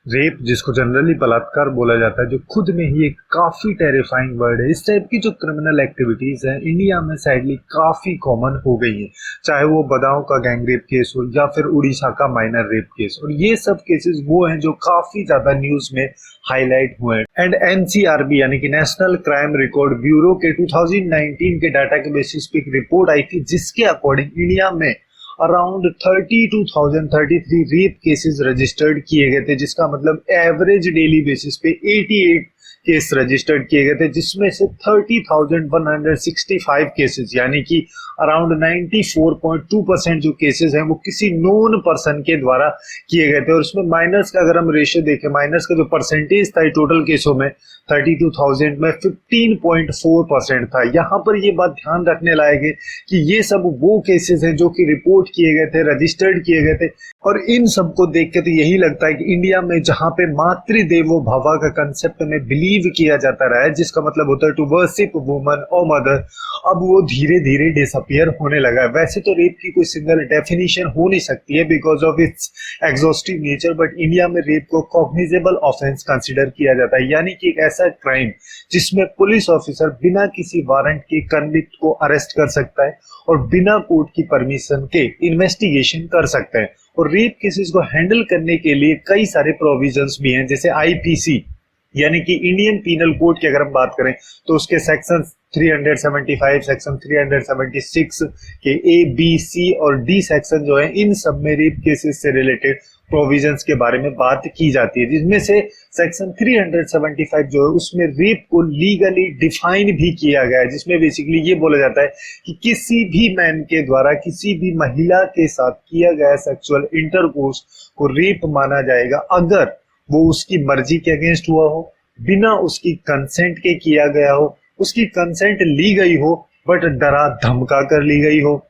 Rape, जिसको generally बलात्कार बोला जाता है, जो खुद में ही एक काफी टेरिफाइंग वर्ड है। इस टाइप की जो क्रिमिनल एक्टिविटीज हैं इंडिया में सैडली काफी कॉमन हो गई हैं, चाहे वो बदाऊं का गैंग रेप केस हो या फिर उड़ीसा का माइनर रेप केस। और ये सब केसेस वो हैं जो काफी ज्यादा न्यूज में हाईलाइट हुए हैं। एंड एनसीआरबी यानी कि नेशनल क्राइम रिकॉर्ड ब्यूरो के 2019 के डाटा के बेसिस पे एक रिपोर्ट आई थी, जिसके अकॉर्डिंग इंडिया में अराउंड 32,033 रेप केसेस रजिस्टर्ड किए गए थे, जिसका मतलब एवरेज डेली बेसिस पे 88 केस रजिस्टर्ड किए गए थे, जिसमें से 30,165 केसेस यानी कि अराउंड 94.2% जो केसेस हैं वो किसी नोन पर्सन के द्वारा किए गए थे। और उसमें माइनर्स का अगर हम रेशियो देखें, माइनर्स का जो परसेंटेज था टोटल केसों में 32,000 में 15.4% था। यहाँ पर ये बात ध्यान रखने लायक है कि ये सब वो केसेस हैं जो कि रिपोर्ट किए गए थे, रजिस्टर्ड किए गए थे। और इन सब को देख के तो यही लगता है कि इंडिया में जहां पे मातृदेवो भव का कंसेप्ट में बिलीव किया जाता रहा है, जिसका मतलब होता है टू वर्शिप वुमन और मदर, अब वो धीरे धीरे डिसअपियर होने लगा है। वैसे तो रेप की कोई सिंगल डेफिनेशन हो नहीं सकती है because of its exhaustive nature, but India में रेप को कॉग्निजेबल ऑफेंस कंसिडर किया जाता है, यानी कि एक ऐसा क्राइम जिसमें पुलिस ऑफिसर बिना किसी वारंट के कन्विक्ट को अरेस्ट कर सकता है और बिना कोर्ट की परमिशन के इन्वेस्टिगेशन कर सकते हैं। और रेप केसेस को हैंडल करने के लिए कई सारे प्रोविजंस भी हैं, जैसे आईपीसी यानी कि इंडियन पीनल कोड की अगर हम बात करें तो उसके सेक्शन 375, सेक्शन 376 के ए, बी, सी और डी सेक्शन जो है, इन सब में रेप केसेस से रिलेटेड प्रोविजंस के बारे में बात की जाती है, जिसमें से सेक्शन 375 जो है उसमें रेप को लीगली डिफाइन भी किया गया है, जिसमें बेसिकली ये बोला जाता है कि किसी भी मैन के द्वारा किसी भी महिला के साथ किया गया सेक्सुअल इंटरकोर्स को रेप माना जाएगा अगर वो उसकी मर्जी के अगेंस्ट हुआ हो, बिना उसकी कंसेंट के किया गया हो, उसकी कंसेंट ली गई हो बट डरा धमका कर ली गई हो,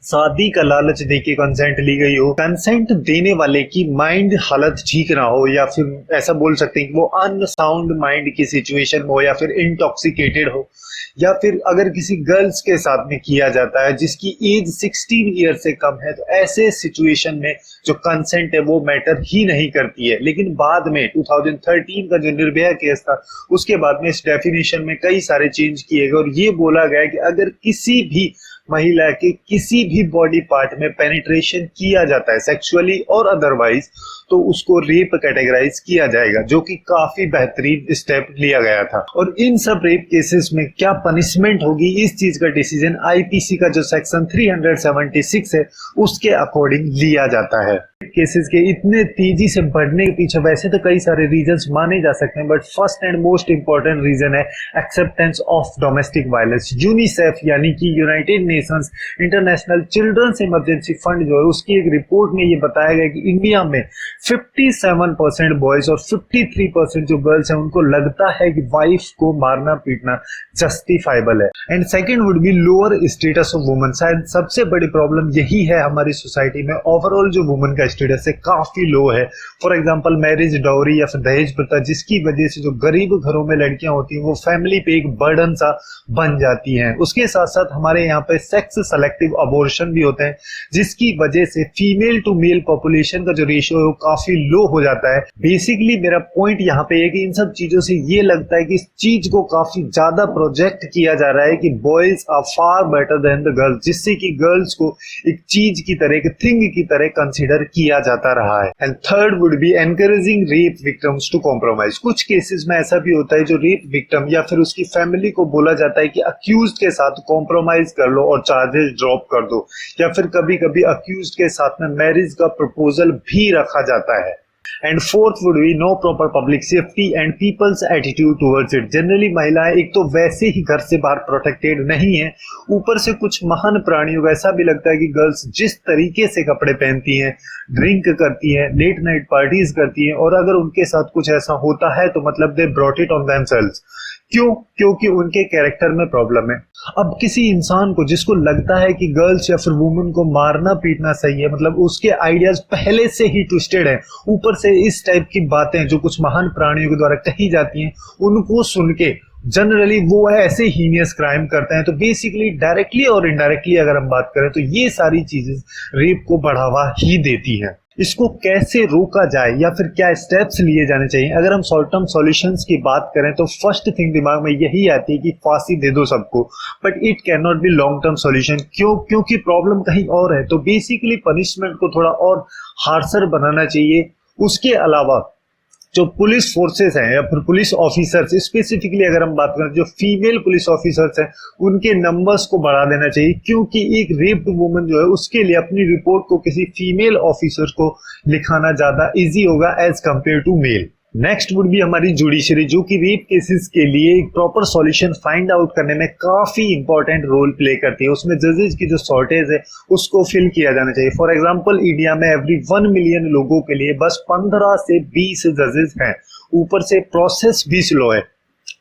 शादी का लालच देके कंसेंट ली गई हो, कंसेंट देने वाले की माइंड हालत ठीक ना हो, या फिर ऐसा बोल सकते हैं कि वो अनसाउंड माइंड की सिचुएशन हो, या फिर इंटॉक्सिकेटेड हो, या फिर अगर किसी गर्ल्स के साथ में किया जाता है जिसकी एज 16 ईयर से कम है, तो ऐसे सिचुएशन में जो कंसेंट है वो मैटर ही नहीं करती है। लेकिन बाद में 2013 का जो निर्भया केस था, उसके बाद में इस डेफिनेशन में कई सारे चेंज किए गए और ये बोला गया कि अगर किसी भी महिला के किसी भी बॉडी पार्ट में पेनिट्रेशन किया जाता है सेक्सुअली और अदरवाइज, तो उसको रेप कैटेगराइज किया जाएगा, जो कि काफी बेहतरीन स्टेप लिया गया था। और इन सब रेप केसेस में क्या पनिशमेंट होगी, इस चीज का डिसीजन आईपीसी का जो सेक्शन 376 है उसके अकॉर्डिंग लिया जाता है। केसेस के इतने तेजी से बढ़ने के पीछे वैसे तो कई सारे रीजंस माने जा सकते हैं, but first and most important reason है acceptance of domestic violence. UNICEF यानी कि United Nations International Children's Emergency Fund जो है, उसकी एक रिपोर्ट में ये बताया गया कि इंडिया में 57% बॉयज और 53% जो गर्ल्स हैं उनको लगता है कि वाइफ को मारना पीटना जस्टिफाइबल है। And second would be lower status of woman. शायद सबसे बड़ी प्रॉब्लम यही है हमारी सोसाइटी में, ओवरऑल जो वुमन का स्टेटस है काफी लो है। फॉर एग्जांपल मैरिज डाउरी या फिर दहेज प्रथा, जिसकी वजह से जो गरीब घरों में लड़कियां होती हैं वो फैमिली पे एक बर्डन सा बन जाती हैं। उसके साथ साथ हमारे यहाँ पे सेक्स सेलेक्टिव अबॉर्शन भी होते हैं, जिसकी वजह से फीमेल टू मेल पॉपुलेशन का जो रेशियो है वो काफी लो हो जाता है। बेसिकली मेरा पॉइंट यहाँ पे है कि इन सब चीजों से ये लगता है कि इस चीज को काफी ज्यादा प्रोजेक्ट किया जा रहा है कि boys are far better than the girls, जिससे कि गर्ल्स को एक चीज की तरह, एक थिंग की तरह कंसिडर किया जाता रहा है। And third would be encouraging rape victims to compromise. कुछ केसेस में ऐसा भी होता है जो रेप विक्टिम या फिर उसकी फैमिली को बोला जाता है कि अक्यूज्ड के साथ कॉम्प्रोमाइज कर लो और चार्जेस ड्रॉप कर दो, या फिर कभी कभी अक्यूज्ड के साथ में मैरिज का प्रपोजल भी रखा जाता है। And fourth would be no proper public safety and people's attitude towards it. Generally महिलाएं एक तो वैसे ही घर से बाहर प्रोटेक्टेड नहीं है, ऊपर से कुछ महान प्राणियों को ऐसा भी लगता है कि गर्ल्स जिस तरीके से कपड़े पहनती हैं, ड्रिंक करती हैं, लेट नाइट पार्टीज करती हैं, और अगर उनके साथ कुछ ऐसा होता है तो मतलब they brought it on themselves. क्यों? क्योंकि उनके कैरेक्टर में प्रॉब्लम है। अब किसी इंसान को जिसको लगता है कि गर्ल्स या फिर वुमेन को मारना पीटना सही है, मतलब उसके आइडियाज पहले से ही ट्विस्टेड है, ऊपर से इस टाइप की बातें जो कुछ महान प्राणियों के द्वारा कही जाती हैं उनको सुन के जनरली वो ऐसे हीनियस क्राइम करते हैं। तो बेसिकली डायरेक्टली और इनडायरेक्टली अगर हम बात करें तो ये सारी चीजें रेप को बढ़ावा ही देती हैं। इसको कैसे रोका जाए या फिर क्या स्टेप्स लिए जाने चाहिए। अगर हम शॉर्ट टर्म सॉल्यूशंस की बात करें तो फर्स्ट थिंग दिमाग में यही आती है कि फांसी दे दो सबको, but it can not be long term solution. क्योंकि प्रॉब्लम कहीं और है। तो बेसिकली पनिशमेंट को थोड़ा और हार्शर बनाना चाहिए। उसके अलावा जो पुलिस फोर्सेस हैं या फिर पुलिस ऑफिसर्स, स्पेसिफिकली अगर हम बात करें जो फीमेल पुलिस ऑफिसर्स हैं, उनके नंबर्स को बढ़ा देना चाहिए, क्योंकि एक रेप्ड वुमन जो है उसके लिए अपनी रिपोर्ट को किसी फीमेल ऑफिसर को लिखाना ज्यादा इजी होगा as compare to male. Next would be हमारी जुडिशरी, जो कि रेप केसेस के लिए एक प्रॉपर सॉल्यूशन फाइंड आउट करने में काफी इंपॉर्टेंट रोल प्ले करती है। उसमें जजेस की जो शॉर्टेज है उसको फिल किया जाना चाहिए। फॉर एग्जांपल इंडिया में एवरी 1 मिलियन लोगों के लिए बस 15 से 20 जजेस हैं, ऊपर से प्रोसेस भी स्लो है।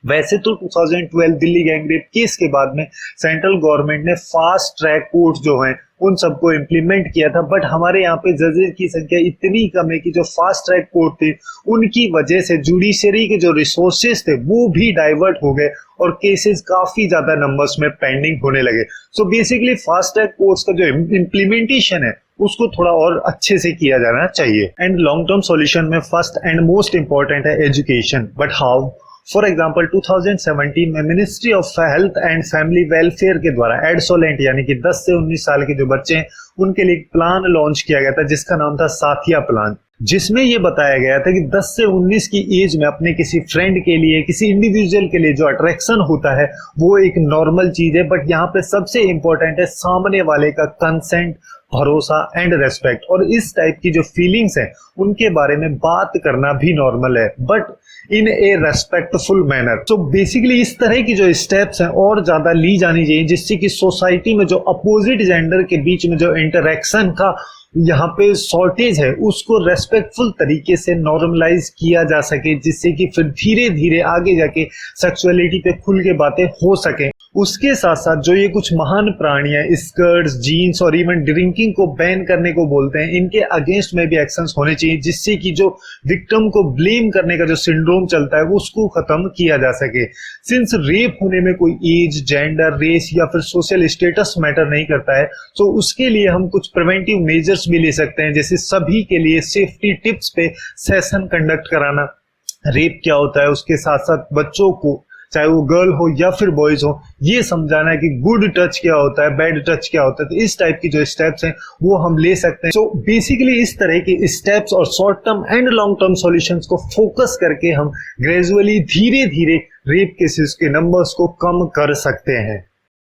वैसे तो 2012 दिल्ली गैंगरेप केस के बाद में सेंट्रल गवर्नमेंट ने फास्ट ट्रैक कोर्ट जो हैं उन सबको इम्प्लीमेंट किया था, बट हमारे यहाँ पे जजेस की संख्या इतनी कम है कि जो फास्ट ट्रैक कोर्ट थे उनकी वजह से जुडिशरी के जो रिसोर्सेज थे वो भी डाइवर्ट हो गए और केसेस काफी ज्यादा नंबर्स में पेंडिंग होने लगे। So basically fast track courts का जो इम्प्लीमेंटेशन है उसको थोड़ा और अच्छे से किया जाना चाहिए। एंड लॉन्ग टर्म सॉल्यूशन में फर्स्ट एंड मोस्ट इंपॉर्टेंट है education, but how. For example 2017 में ministry of health and family welfare के द्वारा एडसोलेंट यानी कि 10 से 19 साल के जो बच्चे हैं उनके लिए एक प्लान लॉन्च किया गया था जिसका नाम था साथिया प्लान, जिसमें ये बताया गया था कि 10 से 19 की एज में अपने किसी फ्रेंड के लिए, किसी इंडिविजुअल के लिए जो अट्रैक्शन होता है वो एक नॉर्मल चीज है, बट यहाँ पे सबसे इंपॉर्टेंट है सामने वाले का कंसेंट, भरोसा एंड रेस्पेक्ट। और इस टाइप की जो फीलिंग्स हैं उनके बारे में बात करना भी नॉर्मल है, but in A respectful manner. तो बेसिकली इस तरह की जो स्टेप्स हैं और ज्यादा ली जानी चाहिए, जिससे कि सोसाइटी में जो अपोजिट जेंडर के बीच में जो इंटरेक्शन का यहाँ पे शॉर्टेज है उसको रेस्पेक्टफुल तरीके से नॉर्मलाइज किया जा सके, जिससे कि फिर धीरे धीरे आगे जाके सेक्सुअलिटी पे खुल के बातें हो सके। उसके साथ साथ जो ये कुछ महान प्राणियां स्कर्ट्स, जीन्स और इवन ड्रिंकिंग को बैन करने को बोलते हैं, इनके अगेंस्ट में भी एक्शंस होने चाहिए, जिससे कि जो विक्टिम को ब्लेम करने का जो सिंड्रोम चलता है वो उसको खत्म किया जा सके। सिंस रेप होने में कोई एज, जेंडर, रेस या फिर सोशल स्टेटस मैटर नहीं करता है, तो उसके लिए हम कुछ प्रिवेंटिव मेजर्स भी ले सकते हैं, जैसे सभी के लिए सेफ्टी टिप्स पे सेशन कंडक्ट कराना, रेप क्या होता है, उसके साथ साथ बच्चों को चाहे वो गर्ल हो या फिर बॉयज हो ये समझाना है कि गुड टच क्या होता है, बैड टच क्या होता है। तो इस टाइप की जो स्टेप्स हैं वो हम ले सकते हैं। सो बेसिकली इस तरह के स्टेप्स और short term and long term solutions को फोकस करके हम ग्रेजुअली धीरे धीरे रेप केसेस के नंबर्स को कम कर सकते हैं।